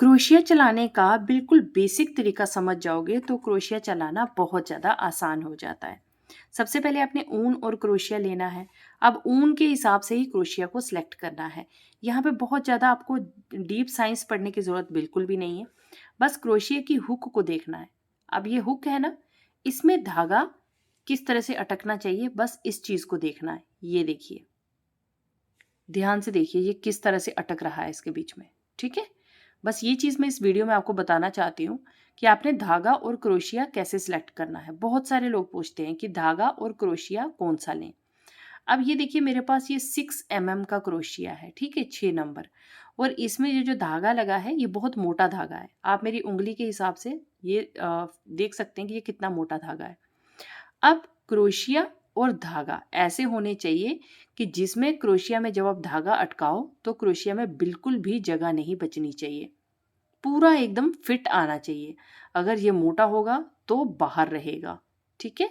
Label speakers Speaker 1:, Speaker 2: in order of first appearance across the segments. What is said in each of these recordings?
Speaker 1: Crochet चलाने का बिल्कुल बेसिक तरीका समझ जाओगे तो क्रोशिया चलाना बहुत ज़्यादा आसान हो जाता है। सबसे पहले आपने ऊन और क्रोशिया लेना है। अब ऊन के हिसाब से ही क्रोशिया को सिलेक्ट करना है। यहाँ पे बहुत ज़्यादा आपको डीप साइंस पढ़ने की ज़रूरत बिल्कुल भी नहीं है। बस क्रोशिया की हुक को देखना है। अब ये हुक है ना, इसमें धागा किस तरह से अटकना चाहिए, बस इस चीज़ को देखना है। ये देखिए, ध्यान से देखिए ये किस तरह से अटक रहा है इसके बीच में। ठीक है, बस ये चीज़ मैं इस वीडियो में आपको बताना चाहती हूँ कि आपने धागा और क्रोशिया कैसे सिलेक्ट करना है। बहुत सारे लोग पूछते हैं कि धागा और क्रोशिया कौन सा लें। अब ये देखिए, मेरे पास ये 6 mm का क्रोशिया है, ठीक है, 6 नंबर। और इसमें ये जो धागा लगा है ये बहुत मोटा धागा है। आप मेरी उंगली के हिसाब से ये देख सकते हैं कि ये कितना मोटा धागा है। अब क्रोशिया और धागा ऐसे होने चाहिए कि जिसमें क्रोशिया में जब आप धागा अटकाओ तो क्रोशिया में बिल्कुल भी जगह नहीं बचनी चाहिए। पूरा एकदम फिट आना चाहिए। अगर ये मोटा होगा तो बाहर रहेगा, ठीक है?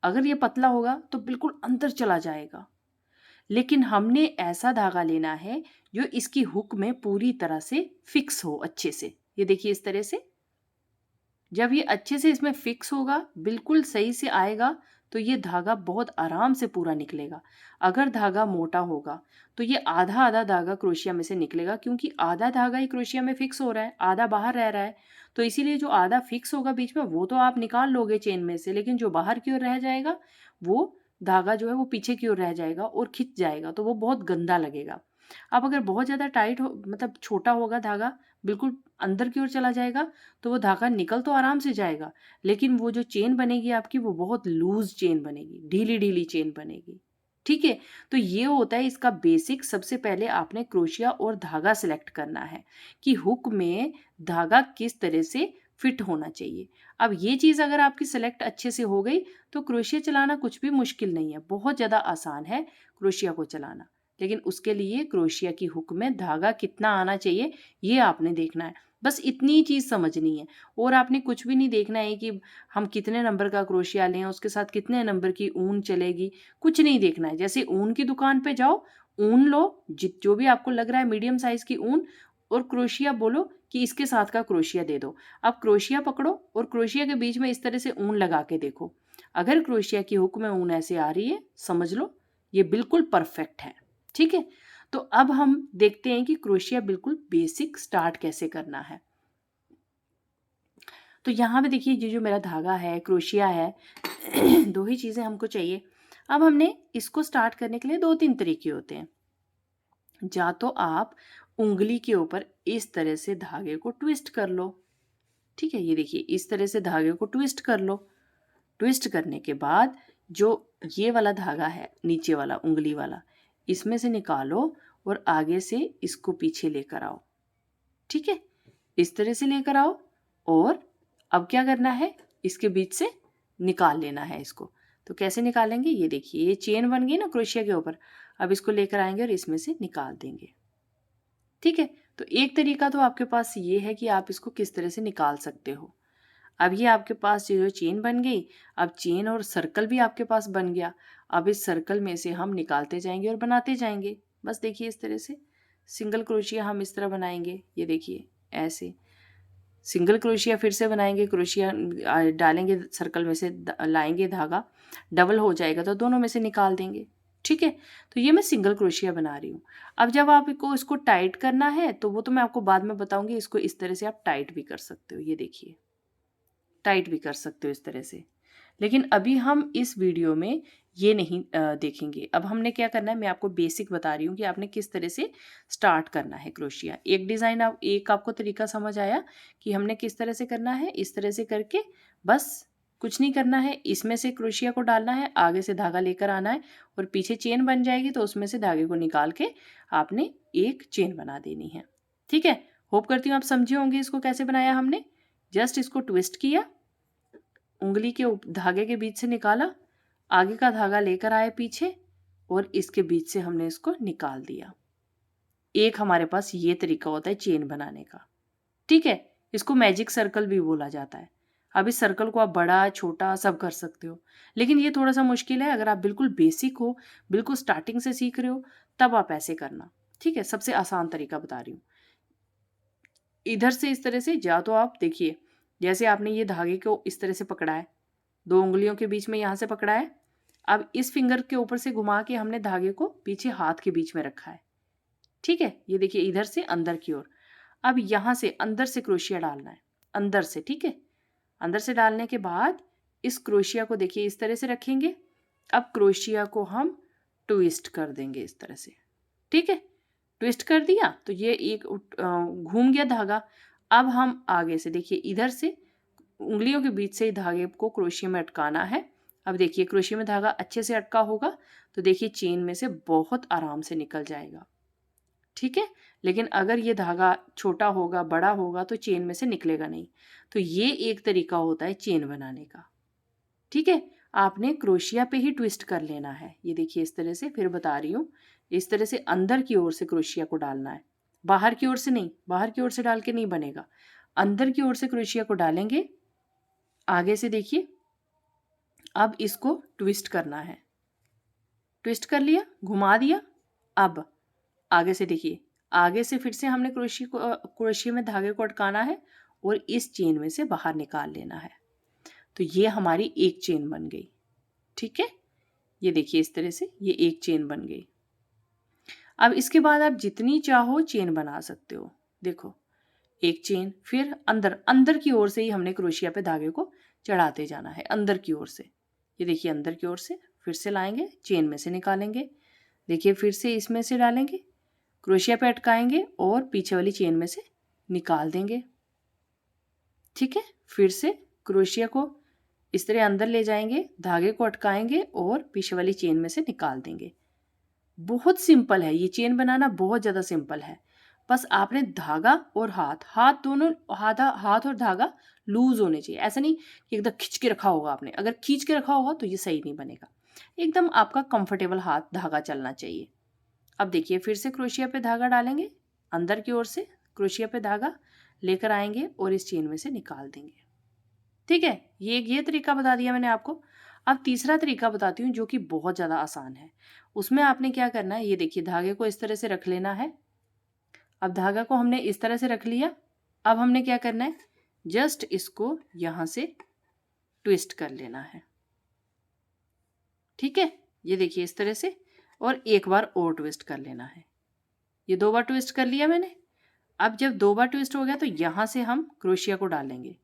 Speaker 1: अगर ये पतला होगा तो बिल्कुल अंदर चला जाएगा। लेकिन हमने ऐसा धागा लेना है जो इसकी हुक में पूरी तरह से फिक्स हो अच्छे से। ये देखिए इस तरह से। जब ये अच्छे से इसमें फिक्स होगा, बिल्कुल सही से आएगा, तो ये धागा बहुत आराम से पूरा निकलेगा। अगर धागा मोटा होगा तो ये आधा आधा धागा क्रोशिया में से निकलेगा, क्योंकि आधा धागा ही क्रोशिया में फिक्स हो रहा है, आधा बाहर रह रहा है। तो इसीलिए जो आधा फिक्स होगा बीच में वो तो आप निकाल लोगे चेन में से, लेकिन जो बाहर की ओर रह जाएगा वो धागा जो है वो पीछे की ओर रह जाएगा और खिंच जाएगा, तो वो बहुत गंदा लगेगा। अब अगर बहुत ज़्यादा टाइट हो, मतलब छोटा होगा धागा, बिल्कुल अंदर की ओर चला जाएगा, तो वो धागा निकल तो आराम से जाएगा, लेकिन वो जो चेन बनेगी आपकी वो बहुत लूज चेन बनेगी, ढीली ढीली चेन बनेगी। ठीक है, तो ये होता है इसका बेसिक। सबसे पहले आपने क्रोशिया और धागा सिलेक्ट करना है कि हुक में धागा किस तरह से फिट होना चाहिए। अब ये चीज़ अगर आपकी सिलेक्ट अच्छे से हो गई तो क्रोशिया चलाना कुछ भी मुश्किल नहीं है, बहुत ज़्यादा आसान है क्रोशिया को चलाना। लेकिन उसके लिए क्रोशिया की हुक में धागा कितना आना चाहिए ये आपने देखना है। बस इतनी ही चीज़ समझनी है, और आपने कुछ भी नहीं देखना है कि हम कितने नंबर का क्रोशिया लें, उसके साथ कितने नंबर की ऊन चलेगी, कुछ नहीं देखना है। जैसे ऊन की दुकान पे जाओ, ऊन लो, जो भी आपको लग रहा है मीडियम साइज़ की ऊन, और क्रोशिया बोलो कि इसके साथ का क्रोशिया दे दो। अब क्रोशिया पकड़ो और क्रोशिया के बीच में इस तरह से ऊन लगा के देखो। अगर क्रोशिया की हुक में ऊन ऐसे आ रही है, समझ लो ये बिल्कुल परफेक्ट है। ठीक है? तो अब हम देखते हैं कि क्रोशिया बिल्कुल बेसिक स्टार्ट कैसे करना है। तो यहाँ पे देखिए ये जो मेरा धागा है, क्रोशिया है, दो ही चीज़ें हमको चाहिए। अब हमने इसको स्टार्ट करने के लिए 2-3 तरीके होते हैं। या तो आप उँगली के ऊपर इस तरह से धागे को ट्विस्ट कर लो। ठीक है? ये देखिए इस तरह से धागे को ट्विस्ट कर लो। ट्विस्ट करने के बाद जो ये वाला धागा है, नीचे वाला उँगली वाला, इसमें से निकालो और आगे से इसको पीछे लेकर आओ। ठीक है? इस तरह से लेकर आओ, और अब क्या करना है, इसके बीच से निकाल लेना है इसको। तो कैसे निकालेंगे, ये देखिए ये चेन बन गई ना क्रोशिया के ऊपर। अब इसको लेकर आएंगे और इसमें से निकाल देंगे। ठीक है, तो एक तरीका तो आपके पास ये है कि आप इसको किस तरह से निकाल सकते हो। अब ये आपके पास ये जो चेन बन गई, अब चेन और सर्कल भी आपके पास बन गया। अब इस सर्कल में से हम निकालते जाएंगे और बनाते जाएंगे। बस देखिए इस तरह से सिंगल क्रोशिया हम इस तरह बनाएंगे, ये देखिए ऐसे सिंगल क्रोशिया फिर से बनाएंगे, क्रोशिया डालेंगे सर्कल में से, लाएंगे धागा, डबल हो जाएगा तो दोनों में से निकाल देंगे। ठीक है, तो ये मैं सिंगल क्रोशिया बना रही हूँ। अब जब आपको इसको टाइट करना है तो वो तो मैं आपको बाद में बताऊंगी। इसको इस तरह से आप टाइट भी कर सकते हो, ये देखिए टाइट भी कर सकते हो इस तरह से। लेकिन अभी हम इस वीडियो में ये नहीं देखेंगे। अब हमने क्या करना है, मैं आपको बेसिक बता रही हूँ कि आपने किस तरह से स्टार्ट करना है क्रोशिया। एक डिज़ाइन एक आपको तरीका समझ आया कि हमने किस तरह से करना है। इस तरह से करके बस कुछ नहीं करना है, इसमें से क्रोशिया को डालना है, आगे से धागा लेकर आना है और पीछे चेन बन जाएगी तो उसमें से धागे को निकाल के आपने एक चेन बना देनी है। ठीक है, होप करती हूँ आप समझे होंगे इसको कैसे बनाया हमने। जस्ट इसको ट्विस्ट किया, उंगली के धागे के बीच से निकाला, आगे का धागा लेकर आए पीछे और इसके बीच से हमने इसको निकाल दिया। एक हमारे पास ये तरीका होता है चेन बनाने का। ठीक है, इसको मैजिक सर्कल भी बोला जाता है। अब इस सर्कल को आप बड़ा छोटा सब कर सकते हो, लेकिन ये थोड़ा सा मुश्किल है। अगर आप बिल्कुल बेसिक हो, बिल्कुल स्टार्टिंग से सीख रहे हो, तब आप ऐसे करना। ठीक है, सबसे आसान तरीका बता रही हूँ। इधर से इस तरह से या तो आप देखिए, जैसे आपने ये धागे को इस तरह से पकड़ा है, 2 उँगलियों के बीच में यहाँ से पकड़ा है। अब इस फिंगर के ऊपर से घुमा के हमने धागे को पीछे हाथ के बीच में रखा है। ठीक है? ये देखिए इधर से अंदर की ओर। अब यहाँ से अंदर से क्रोशिया डालना है, अंदर से, ठीक है? अंदर से डालने के बाद इस क्रोशिया को देखिए इस तरह से रखेंगे। अब क्रोशिया को हम ट्विस्ट कर देंगे इस तरह से, ठीक है? ट्विस्ट कर दिया तो ये एक घूम गया धागा। अब हम आगे से देखिए इधर से उंगलियों के बीच से ही धागे को क्रोशिया में अटकाना है। अब देखिए क्रोशिया में धागा अच्छे से अटका होगा तो देखिए चेन में से बहुत आराम से निकल जाएगा, ठीक है? लेकिन अगर ये धागा छोटा होगा, बड़ा होगा तो चेन में से निकलेगा नहीं। तो ये एक तरीका होता है चेन बनाने का, ठीक है? आपने क्रोशिया पे ही ट्विस्ट कर लेना है। ये देखिए इस तरह से, फिर बता रही हूँ, इस तरह से अंदर की ओर से क्रोशिया को डालना है, बाहर की ओर से नहीं। बाहर की ओर से डाल के नहीं बनेगा, अंदर की ओर से क्रोशिया को डालेंगे। आगे से देखिए, अब इसको ट्विस्ट करना है। ट्विस्ट कर लिया, घुमा दिया। अब आगे से देखिए, आगे से फिर से हमने क्रोशिया में धागे को अटकाना है और इस चेन में से बाहर निकाल लेना है। तो ये हमारी एक चेन बन गई, ठीक है? ये देखिए इस तरह से ये एक चेन बन गई। अब इसके बाद आप जितनी चाहो चेन बना सकते हो। देखो एक चेन, फिर अंदर अंदर की ओर से ही हमने क्रोशिया पे धागे को चढ़ाते जाना है, अंदर की ओर से। ये देखिए अंदर की ओर से फिर से लाएंगे, चेन में से निकालेंगे। देखिए फिर से इसमें से डालेंगे, क्रोशिया पे अटकाएंगे और पीछे वाली चेन में से निकाल देंगे, ठीक है? फिर से क्रोशिया को इस तरह अंदर ले जाएंगे, धागे को अटकाएंगे और पीछे वाली चेन में से निकाल देंगे। बहुत सिंपल है ये चेन बनाना, बहुत ज़्यादा सिंपल है। बस आपने धागा और हाथ दोनों, हाथ और धागा लूज होने चाहिए। ऐसा नहीं कि एकदम खींच के रखा होगा आपने। अगर खींच के रखा होगा तो ये सही नहीं बनेगा। एकदम आपका कंफर्टेबल हाथ धागा चलना चाहिए। अब देखिए फिर से क्रोशिया पे धागा डालेंगे, अंदर की ओर से क्रोशिया पे धागा लेकर आएंगे और इस चेन में से निकाल देंगे, ठीक है? ये तरीका बता दिया मैंने आपको। अब तीसरा तरीका बताती हूँ जो कि बहुत ज़्यादा आसान है। उसमें आपने क्या करना है, ये देखिए धागे को इस तरह से रख लेना है। अब धागा को हमने इस तरह से रख लिया। अब हमने क्या करना है, जस्ट इसको यहाँ से ट्विस्ट कर लेना है, ठीक है? ये देखिए इस तरह से, और एक बार और ट्विस्ट कर लेना है। ये 2 बार ट्विस्ट कर लिया मैंने। अब जब 2 बार ट्विस्ट हो गया तो यहाँ से हम क्रोशिया को डालेंगे।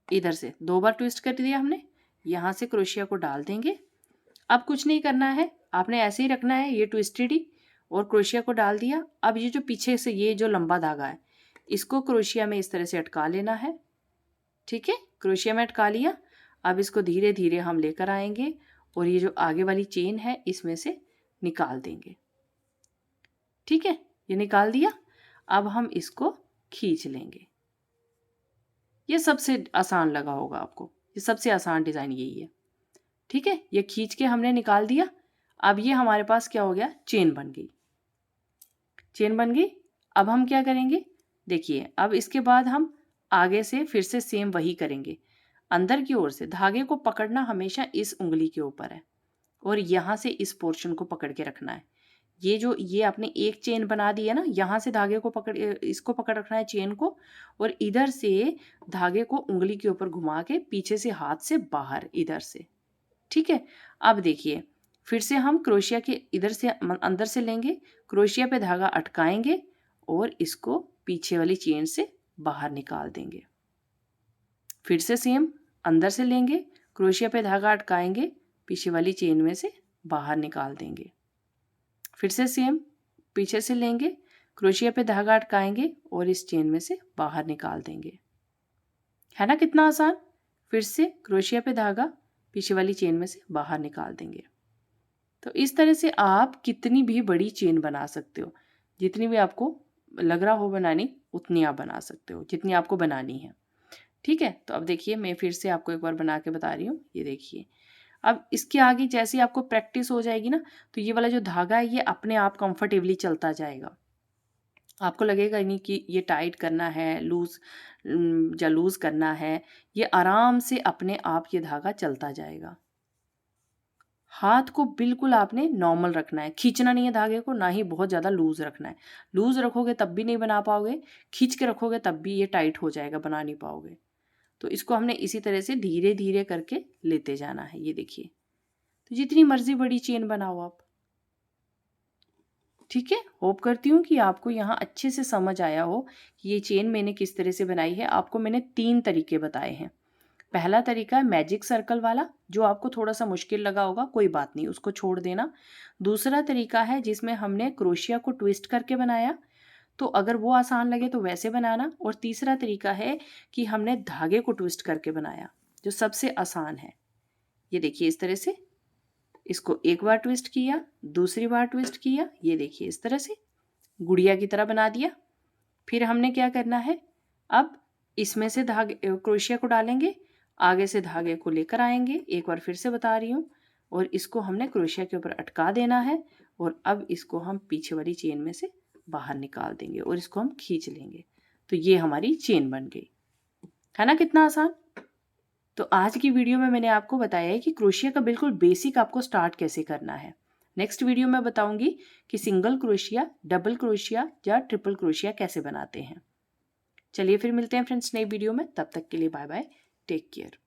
Speaker 1: इधर से 2 बार ट्विस्ट कर दिया हमने, यहाँ से क्रोशिया को डाल देंगे। अब कुछ नहीं करना है, आपने ऐसे ही रखना है, ये ट्विस्टेड ही, और क्रोशिया को डाल दिया। अब ये जो पीछे से ये जो लंबा धागा है इसको क्रोशिया में इस तरह से अटका लेना है, ठीक है? क्रोशिया में अटका लिया। अब इसको धीरे धीरे हम लेकर आएंगे और ये जो आगे वाली चेन है इसमें से निकाल देंगे, ठीक है? ये निकाल दिया। अब हम इसको खींच लेंगे। ये सबसे आसान लगा होगा आपको, ये सबसे आसान डिज़ाइन यही है, ठीक है? ये खींच के हमने निकाल दिया। अब ये हमारे पास क्या हो गया, चेन बन गई। चेन बन गई। अब हम क्या करेंगे, देखिए अब इसके बाद हम आगे से फिर से सेम वही करेंगे। अंदर की ओर से धागे को पकड़ना हमेशा इस उंगली के ऊपर है और यहाँ से इस पोर्शन को पकड़ के रखना है। ये आपने एक चेन बना दी है ना, यहाँ से धागे को इसको पकड़ रखना है चेन को, और इधर से धागे को उंगली के ऊपर घुमा के पीछे से हाथ से बाहर इधर से, ठीक है? अब देखिए फिर से हम क्रोशिया के इधर से अंदर से लेंगे, क्रोशिया पे धागा अटकाएंगे और इसको पीछे वाली चेन से बाहर निकाल देंगे। फिर से सेम, अंदर से लेंगे, क्रोशिया पे धागा अटकाएंगे, पीछे वाली चेन में से बाहर निकाल देंगे। फिर से सेम, पीछे से लेंगे, क्रोशिया पे धागा अटकाएंगे और इस चेन में से बाहर निकाल देंगे। है ना कितना आसान? फिर से क्रोशिया पे धागा, पीछे वाली चेन में से बाहर निकाल देंगे। तो इस तरह से आप कितनी भी बड़ी चेन बना सकते हो, जितनी भी आपको लग रहा हो बनानी उतनी आप बना सकते हो, जितनी आपको बनानी है, ठीक है? तो अब देखिए मैं फिर से आपको एक बार बना के बता रही हूँ। ये देखिए अब इसके आगे जैसे आपको प्रैक्टिस हो जाएगी ना तो ये वाला जो धागा है ये अपने आप कंफर्टेबली चलता जाएगा। आपको लगेगा नहीं कि ये टाइट करना है, लूज करना है। ये आराम से अपने आप ये धागा चलता जाएगा। हाथ को बिल्कुल आपने नॉर्मल रखना है, खींचना नहीं है धागे को, ना ही बहुत ज़्यादा लूज़ रखना है। लूज़ रखोगे तब भी नहीं बना पाओगे, खींच के रखोगे तब भी ये टाइट हो जाएगा, बना नहीं पाओगे। तो इसको हमने इसी तरह से धीरे धीरे करके लेते जाना है। ये देखिए, तो जितनी मर्जी बड़ी चेन बनाओ आप। ठीक है, होप करती हूँ कि आपको यहाँ अच्छे से समझ आया हो कि ये चेन मैंने किस तरह से बनाई है। आपको मैंने 3 तरीके बताए हैं। पहला तरीका है मैजिक सर्कल वाला, जो आपको थोड़ा सा मुश्किल लगा होगा, कोई बात नहीं, उसको छोड़ देना। दूसरा तरीका है जिसमें हमने क्रोशिया को ट्विस्ट करके बनाया, तो अगर वो आसान लगे तो वैसे बनाना। और तीसरा तरीका है कि हमने धागे को ट्विस्ट करके बनाया, जो सबसे आसान है। ये देखिए इस तरह से, इसको एक बार ट्विस्ट किया, दूसरी बार ट्विस्ट किया, ये देखिए इस तरह से गुड़िया की तरह बना दिया। फिर हमने क्या करना है, अब इसमें से धागे क्रोशिया को डालेंगे, आगे से धागे को लेकर आएंगे, एक बार फिर से बता रही हूँ, और इसको हमने क्रोशिया के ऊपर अटका देना है। और अब इसको हम पीछे वाली चेन में से बाहर निकाल देंगे और इसको हम खींच लेंगे। तो ये हमारी चेन बन गई, है ना, कितना आसान। तो आज की वीडियो में मैंने आपको बताया है कि क्रोशिया का बिल्कुल बेसिक आपको स्टार्ट कैसे करना है। नेक्स्ट वीडियो में बताऊंगी कि सिंगल क्रोशिया, डबल क्रोशिया या ट्रिपल क्रोशिया कैसे बनाते हैं। चलिए फिर मिलते हैं फ्रेंड्स नई वीडियो में, तब तक के लिए बाय बाय, टेक केयर।